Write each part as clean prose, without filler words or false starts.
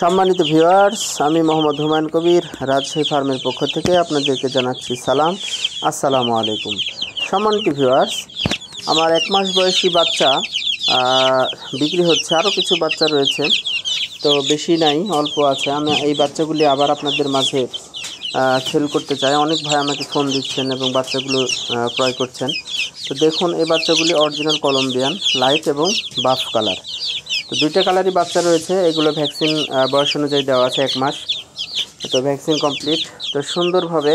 সম্মানিত ভিউয়ার্স, আমি মোহাম্মদ হুমায়ুন কবির রাজশাহী ফার্মের পক্ষ থেকে আপনাদেরকে জানাচ্ছি সালাম। আসসালামু আলাইকুম। সম্মানিত ভিউয়ার্স, আমার 1 মাস বয়সী বাচ্চা বিক্রি হচ্ছে। আরও কিছু বাচ্চা রয়েছে, তো বেশি নাই, অল্প আছে। আমি এই বাচ্চাগুলি আবার আপনাদের মাঝে সেল করতে চাই। অনেক ভাই আমাকে ফোন দিচ্ছেন এবং বাচ্চাগুলো ক্রয় করছেন। তো দেখুন, এই বাচ্চাগুলি অরিজিনাল কলম্বিয়ান লাইট এবং বাফ কালার। তো 2টা কালারই বাচ্চা রয়েছে। এগুলো ভ্যাকসিন বয়স অনুযায়ী দেওয়া আছে 1 মাস। তো ভ্যাকসিন কমপ্লিট। তো সুন্দরভাবে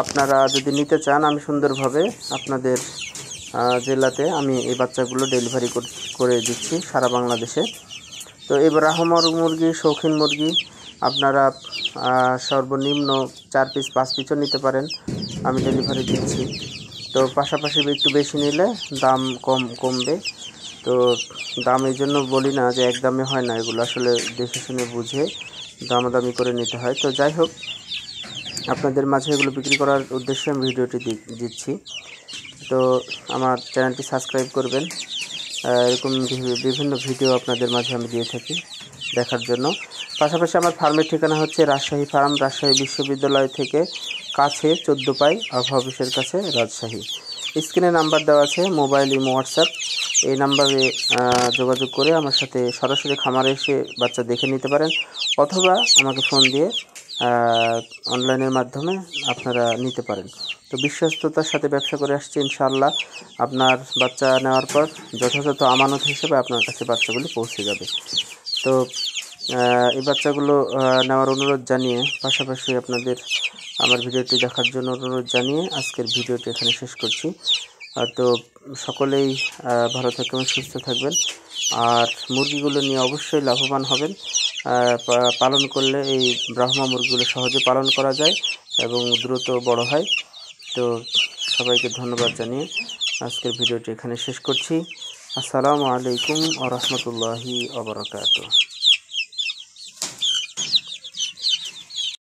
আপনারা যদি নিতে চান, আমি সুন্দরভাবে আপনাদের জেলাতে আমি এই বাচ্চাগুলো ডেলিভারি করে দিচ্ছি সারা বাংলাদেশে। তো এবার ব্রাহ্মা মুরগি, শৌখিন মুরগি আপনারা সর্বনিম্ন 4 পিস 5 পিসও নিতে পারেন, আমি ডেলিভারি দিচ্ছি। তো পাশাপাশি একটু বেশি নিলে দাম কমবে। তো দাম এই জন্য বলি না যে একদমই হয় না, এগুলো আসলে দেখে শুনে বুঝে দামাদামি করে নিতে হয়। তো যাই হোক, আপনাদের মাঝে এগুলো বিক্রি করার উদ্দেশ্যে আমি ভিডিওটি দিচ্ছি। তো আমার চ্যানেলটি সাবস্ক্রাইব করবেন। এরকম বিভিন্ন ভিডিও আপনাদের মাঝে আমি দিয়ে থাকি দেখার জন্য। পাশাপাশি আমার ফার্মের ঠিকানা হচ্ছে রাজশাহী ফার্ম, রাজশাহী বিশ্ববিদ্যালয় থেকে কাছে 14 পাই, আবহাওয়া অফিসের কাছে, রাজশাহী। স্ক্রিনে নাম্বার দেওয়া আছে, মোবাইল, ইমো, হোয়াটসঅ্যাপ। এই নাম্বারে যোগাযোগ করে আমার সাথে সরাসরি খামারে এসে বাচ্চা দেখে নিতে পারেন, অথবা আমাকে ফোন দিয়ে অনলাইনের মাধ্যমে আপনারা নিতে পারেন। তো বিশ্বস্ততার সাথে ব্যবসা করে আসছি, ইনশাআল্লাহ আপনার বাচ্চা নেওয়ার পর যথাযথ আমানত হিসেবে আপনার কাছে বাচ্চাগুলি পৌঁছে যাবে। তো এই বাচ্চাগুলো নেওয়ার অনুরোধ জানিয়ে, পাশাপাশি আপনাদের আমার ভিডিওটি দেখার জন্য অনুরোধ জানিয়ে আজকের ভিডিওটি এখানে শেষ করছি। তো সকলেই ভালো থাকবেন, সুস্থ থাকবেন। আর মুরগিগুলো নিয়ে অবশ্যই লাভবান হবেন। পালন করলে এই ব্রাহ্মা মুরগিগুলো সহজে পালন করা যায় এবং দ্রুত বড় হয়। তো সবাইকে ধন্যবাদ জানিয়ে আজকের ভিডিওটি এখানে শেষ করছি। আসসালামু আলাইকুম ওয়া রাহমাতুল্লাহি ওয়া বারাকাতুহু।